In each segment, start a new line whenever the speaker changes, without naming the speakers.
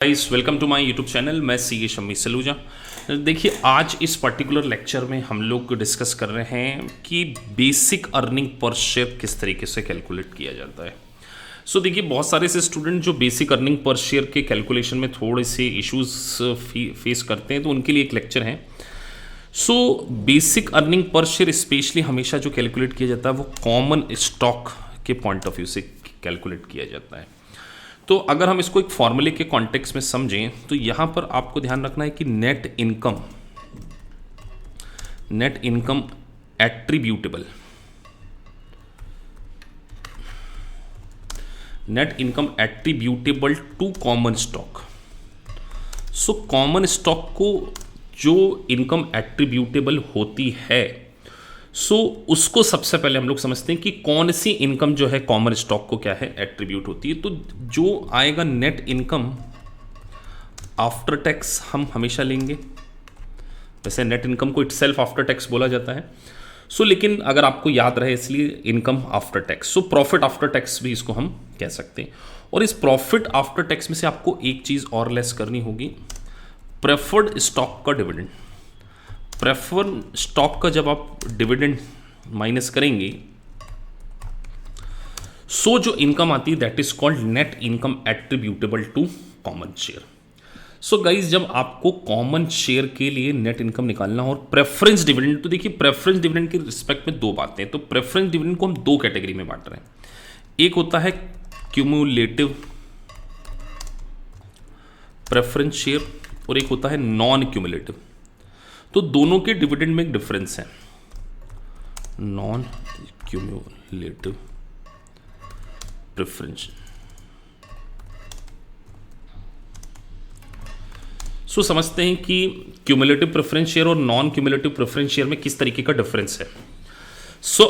Guys welcome to my YouTube channel. मैं C ए शम्मी सलूजा। देखिए, आज इस पर्टिकुलर लेक्चर में हम लोग डिस्कस कर रहे हैं कि बेसिक अर्निंग पर शेयर किस तरीके से कैलकुलेट किया जाता है। देखिए, बहुत सारे ऐसे स्टूडेंट जो बेसिक अर्निंग पर शेयर के कैलकुलेशन में थोड़े से इश्यूज फेस करते हैं, तो उनके लिए एक लेक्चर है। Basic earning per share specially हमेशा जो कैलकुलेट किया जाता है वो कॉमन स्टॉक के पॉइंट ऑफ व्यू से कैलकुलेट किया जाता है। तो अगर हम इसको एक फॉर्मूले के कॉन्टेक्स्ट में समझें तो यहां पर आपको ध्यान रखना है कि net income attributable to common stock. Common stock को जो इनकम एट्रीब्यूटेबल होती है, उसको सबसे पहले हम लोग समझते हैं कि कौन सी इनकम जो है कॉमन स्टॉक को क्या है एट्रीब्यूट होती है। तो जो आएगा नेट इनकम आफ्टर टैक्स हम हमेशा लेंगे। वैसे नेट इनकम को इटसेल्फ आफ्टर टैक्स बोला जाता है, लेकिन अगर आपको याद रहे इसलिए income after tax, profit after tax भी इसको हम कह सकते हैं। और इस प्रॉफिट आफ्टर टैक्स में से आपको एक चीज और लेस करनी होगी, प्रेफर्ड स्टॉक का डिविडेंड। प्रेफर्ड स्टॉक का जब आप डिविडेंड माइनस करेंगे, जो इनकम आती है that is called net income attributable to common share. Guys, जब आपको कॉमन शेयर के लिए नेट इनकम निकालना हो और प्रेफरेंस डिविडेंड, तो देखिए प्रेफरेंस डिविडेंड के रिस्पेक्ट में दो बातें हैं। तो प्रेफरेंस डिविडेंड को हम दो कैटेगरी में बांट रहे हैं। एक होता है क्यूमुलेटिव प्रेफरेंस शेयर और एक होता है नॉन क्यूमुलेटिव। तो दोनों के डिविडेंड में एक डिफरेंस है, नॉन क्यूमुलेटिव प्रेफरेंस। समझते हैं कि क्यूमुलेटिव प्रेफरेंस शेयर और नॉन क्यूमुलेटिव प्रेफरेंस शेयर में किस तरीके का डिफरेंस है।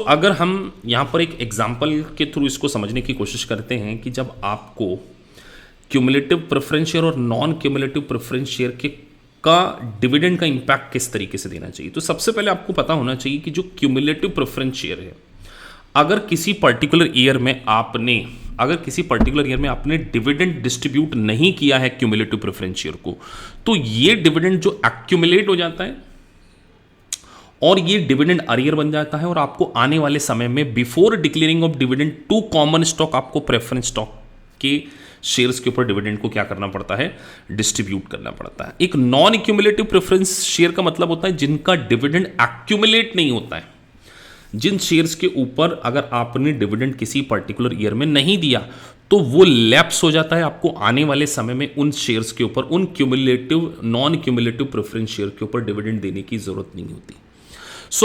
अगर हम यहां पर एक एग्जांपल के थ्रू इसको समझने की कोशिश करते हैं कि जब आपको क्यूमुलेटिव प्रेफरेंस शेयर और नॉन क्यूमुलेटिव प्रेफरेंस शेयर के का डिविडेंड का इंपैक्ट किस तरीके से देना चाहिए, तो सबसे पहले आपको पता होना चाहिए कि जो क्यूमुलेटिव प्रेफरेंस शेयर है, अगर किसी पर्टिकुलर ईयर में आपने डिविडेंड डिस्ट्रीब्यूट नहीं किया है क्यूमुलेटिव प्रेफरेंस शेयर को, तो ये डिविडेंड जो एक्यूमुलेट हो जाता है और ये डिविडेंड अरियर बन जाता है, और आपको आने वाले समय में before declaring of dividend to common stock आपको प्रेफरेंस स्टॉक के शेयर्स के ऊपर डिविडेंड को क्या करना पड़ता है, डिस्ट्रीब्यूट करना पड़ता है। एक नॉन एक्यूमुलेटिव प्रेफरेंस शेयर का मतलब होता है जिनका डिविडेंड एक्यूमुलेट नहीं होता है, जिन शेयर्स के ऊपर अगर आपने डिविडेंड किसी पर्टिकुलर ईयर में नहीं दिया तो वो लैप्स हो जाता है, आपको आने वाले समय में उन शेयर्स के ऊपर, उन cumulative non cumulative preference share के ऊपर डिविडेंड देने की जरूरत नहीं होती।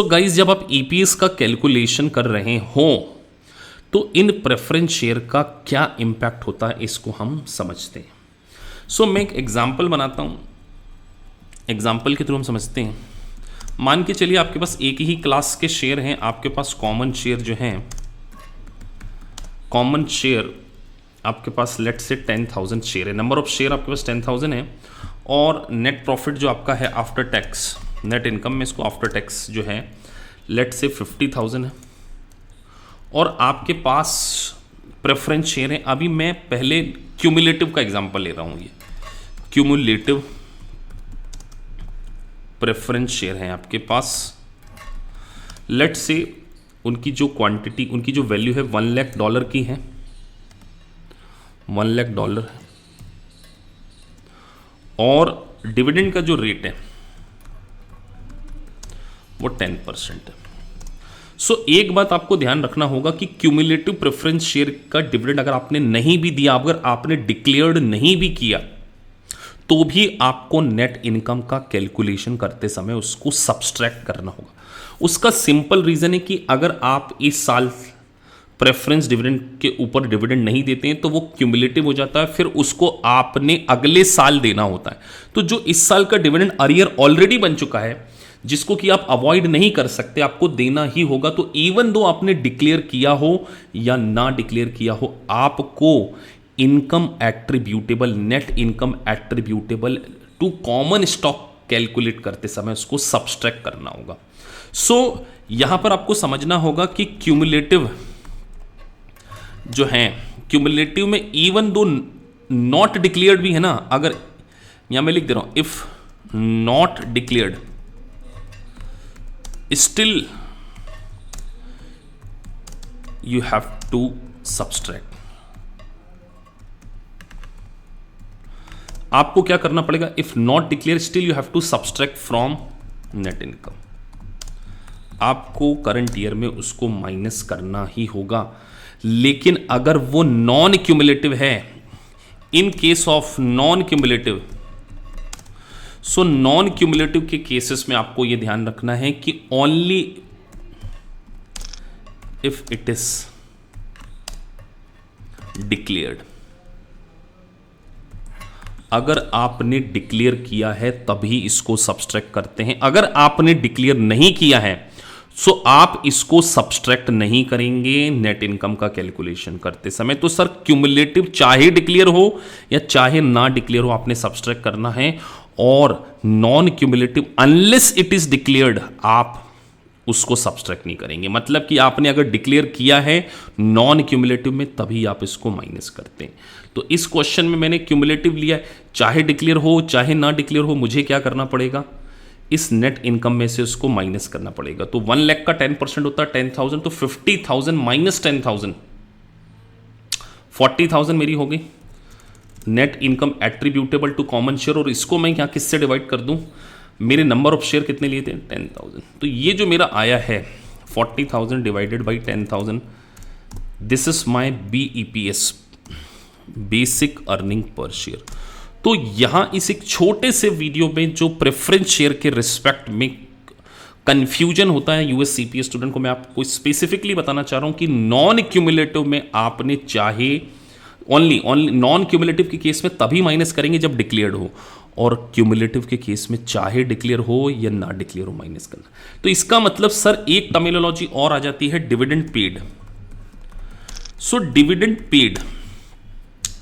गाइज, जब आप ईपीएस का कैलकुलेशन कर रहे हो तो इन प्रेफरेंस शेयर का क्या इंपैक्ट होता है इसको हम समझते हैं। मैं एक एग्जांपल बनाता हूं, एग्जांपल के थ्रू हम समझते हैं। मान के चलिए आपके पास एक ही क्लास के शेयर हैं, आपके पास कॉमन शेयर जो हैं, कॉमन शेयर आपके पास लेट से 10,000 शेयर है, नंबर ऑफ शेयर आपके पास 10,000 है, और नेट प्रॉफिट जो आपका है आफ्टर टैक्स, नेट इनकम में इसको आफ्टर टैक्स जो है लेट से 50,000 है, और आपके पास प्रेफरेंस शेयर है। अभी मैं पहले क्यूमुलेटिव का एग्जांपल ले रहा हूं, ये क्यूमुलेटिव प्रेफरेंस शेयर है आपके पास, लेट से उनकी जो क्वांटिटी, उनकी जो वैल्यू है $1 लाख की है, $1 लाख है, और डिविडेंड का जो रेट है वो 10% है। एक बात आपको ध्यान रखना होगा कि क्यूमुलेटिव प्रेफरेंस शेयर का डिविडेंड अगर आपने नहीं भी दिया, अगर आपने डिक्लेयर्ड नहीं भी किया, तो भी आपको नेट इनकम का कैलकुलेशन करते समय उसको सब्सट्रैक्ट करना होगा। उसका सिंपल रीजन है कि अगर आप इस साल प्रेफरेंस डिविडेंड के ऊपर डिविडेंड नहीं देते हैं तो वो क्यूमुलेटिव हो जाता है, फिर उसको आपने अगले साल देना होता है। तो जो इस साल का डिविडेंड अरियर ऑलरेडी बन चुका है, जिसको कि आप अवॉइड नहीं कर सकते, आपको देना ही होगा। तो इवन दो आपने डिक्लेयर किया हो या ना डिक्लेयर किया हो, आपको income attributable, net income attributable to common stock calculate करते समय उसको सब्सट्रैक्ट करना होगा। यहां पर आपको समझना होगा कि क्यूमुलेटिव जो है, क्यूमुलेटिव में इवन दो नॉट डिक्लेयर्ड भी है ना, अगर यहां मैं लिख दे रहा हूं if not declared still you have to subtract. आपको क्या करना पड़ेगा, if not declare still you have to subtract from net income. आपको करंट ईयर में उसको माइनस करना ही होगा। लेकिन अगर वो नॉन क्यूमुलेटिव है, in case of non cumulative, so non cumulative के केसेस में आपको यह ध्यान रखना है कि only if it is declared, अगर आपने डिक्लेयर किया है तभी इसको सब्सट्रैक्ट करते हैं। अगर आपने डिक्लेयर नहीं किया है सो आप इसको सब्सट्रैक्ट नहीं करेंगे नेट इनकम का कैलकुलेशन करते समय। तो सर क्यूमुलेटिव चाहे डिक्लेयर हो या चाहे ना डिक्लेयर हो, आपने सब्सट्रैक्ट करना है। और non cumulative unless it is declared, आप उसको सब्सट्रैक्ट नहीं करेंगे। मतलब कि आपने अगर डिक्लेयर किया है नॉन क्यूमुलेटिव में तभी आप इसको माइनस करते हैं। तो इस क्वेश्चन में मैंने क्यूमुलेटिव लिया है, चाहे डिक्लेयर हो चाहे ना डिक्लेयर हो, मुझे क्या करना पड़ेगा, इस नेट इनकम में से उसको माइनस करना पड़ेगा। तो 1 लाख का 10% होता है 10,000, तो 50,000 माइनस 10,000, 40,000 मेरी हो गई net income attributable to common share. और इसको मैं क्या किससे डिवाइड कर दूं, मेरे नंबर ऑफ शेयर कितने लिए थे 10,000। तो ये जो मेरा आया है 40,000 divided by 10,000, this is my BEPS, basic earning per share. तो यहां इस एक छोटे से वीडियो में जो प्रेफरेंस शेयर के रिस्पेक्ट में कंफ्यूजन होता है US CPA स्टूडेंट को, मैं आपको स्पेसिफिकली बताना चाह रहा हूं कि नॉन क्यूमुलेटिव में आपने चाहे ओनली नॉन क्यूमुलेटिव के केस में तभी माइनस करेंगे जब डिक्लेयर्ड हो, और क्यूमुलेटिव के केस में चाहे डिक्लेयर हो या ना डिक्लेयर हो माइनस करना। तो इसका मतलब सर एक टर्मिनोलॉजी और आ जाती है dividend paid. So dividend paid,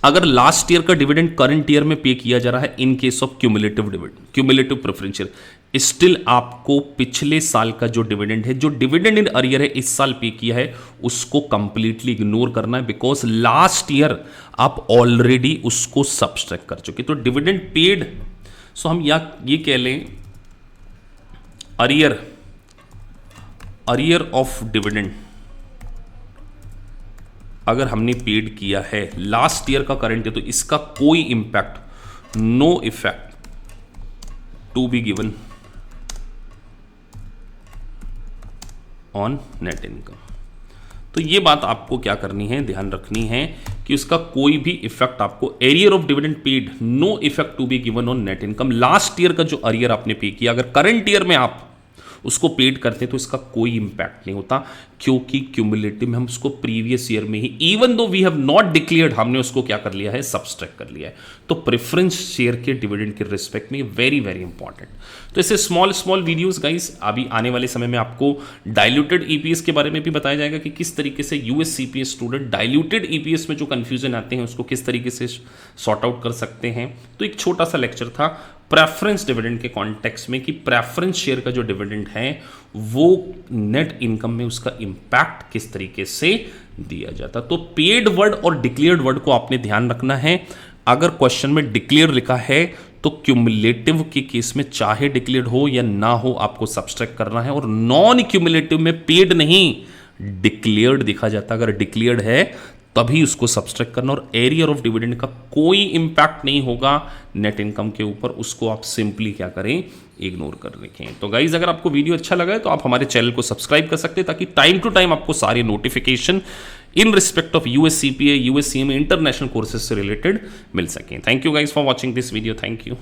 अगर लास्ट ईयर का डिविडेंड करंट ईयर में पे किया जा रहा है in case of cumulative dividend, cumulative preference share, still आपको पिछले साल का जो डिविडेंड है, जो डिविडेंड इन अर्लियर है इस साल पे किया है, उसको कंप्लीटली इग्नोर करना है, बिकॉज लास्ट ईयर आप ऑलरेडी उसको सब्सट्रैक्ट कर चुके। तो डिविडेंड पेड, सो हम ये कह लें अर्लियर ऑफ डिविडेंड अगर हमने पेड किया है लास्ट ईयर का करंट है, तो इसका कोई impact, no effect to be given on net income. तो ये बात आपको क्या करनी है, ध्यान रखनी है कि उसका कोई भी इफेक्ट आपको, arrear of dividend paid, no effect to be given on net income. Last year का जो अर्लियर आपने पे किया, अगर करंट ईयर में आप उसको पेड करते हैं तो इसका कोई इंपैक्ट नहीं होता, क्योंकि क्यूमुलेटिव में हम उसको प्रीवियस ईयर में ही, even though we have not declared, हमने उसको क्या कर लिया है, सब्सट्रैक्ट कर लिया है। तो प्रेफरेंस शेयर के डिविडेंड के रिस्पेक्ट में वेरी वेरी इंपॉर्टेंट। तो ऐसे स्मॉल वीडियोस गाइस, अभी आने वाले समय में आपको डाइल्यूटेड ईपीएस के बारे में भी बताया जाएगा कि किस तरीके से US CPA student diluted EPS में जो कंफ्यूजन आते हैं उसको किस तरीके से सॉर्ट आउट कर सकते हैं। तो एक छोटा सा लेक्चर था प्रेफरेंस डिविडेंड के कॉन्टेक्स्ट में कि प्रेफरेंस शेयर का जो डिविडेंड है वो नेट इनकम में उसका इंपैक्ट किस तरीके से दिया जाता। तो पेड वर्ड और डिक्लेयर्ड वर्ड को आपने ध्यान रखना है। अगर क्वेश्चन में डिक्लेयर लिखा है तो क्यूमुलेटिव के केस में चाहे डिक्लेयर्ड हो या ना हो आपको सब्सट्रैक्ट करना है, और नॉन क्यूमुलेटिव में पेड नहीं डिक्लेयर्ड दिखा जाता, अगर डिक्लेयर्ड है तभी उसको सब्सट्रैक्ट करना, और एरियर ऑफ डिविडेंड का कोई इंपैक्ट नहीं होगा नेट इनकम के ऊपर, उसको आप सिंपली क्या करें, इग्नोर कर रखें। तो गाइज अगर आपको वीडियो अच्छा लगा है तो आप हमारे चैनल को सब्सक्राइब कर सकते हैं, ताकि टाइम टू टाइम आपको सारे notification in respect of US CPA, US CMA international courses से रिलेटेड मिल सकें। Thank you guys for watching this video, thank you.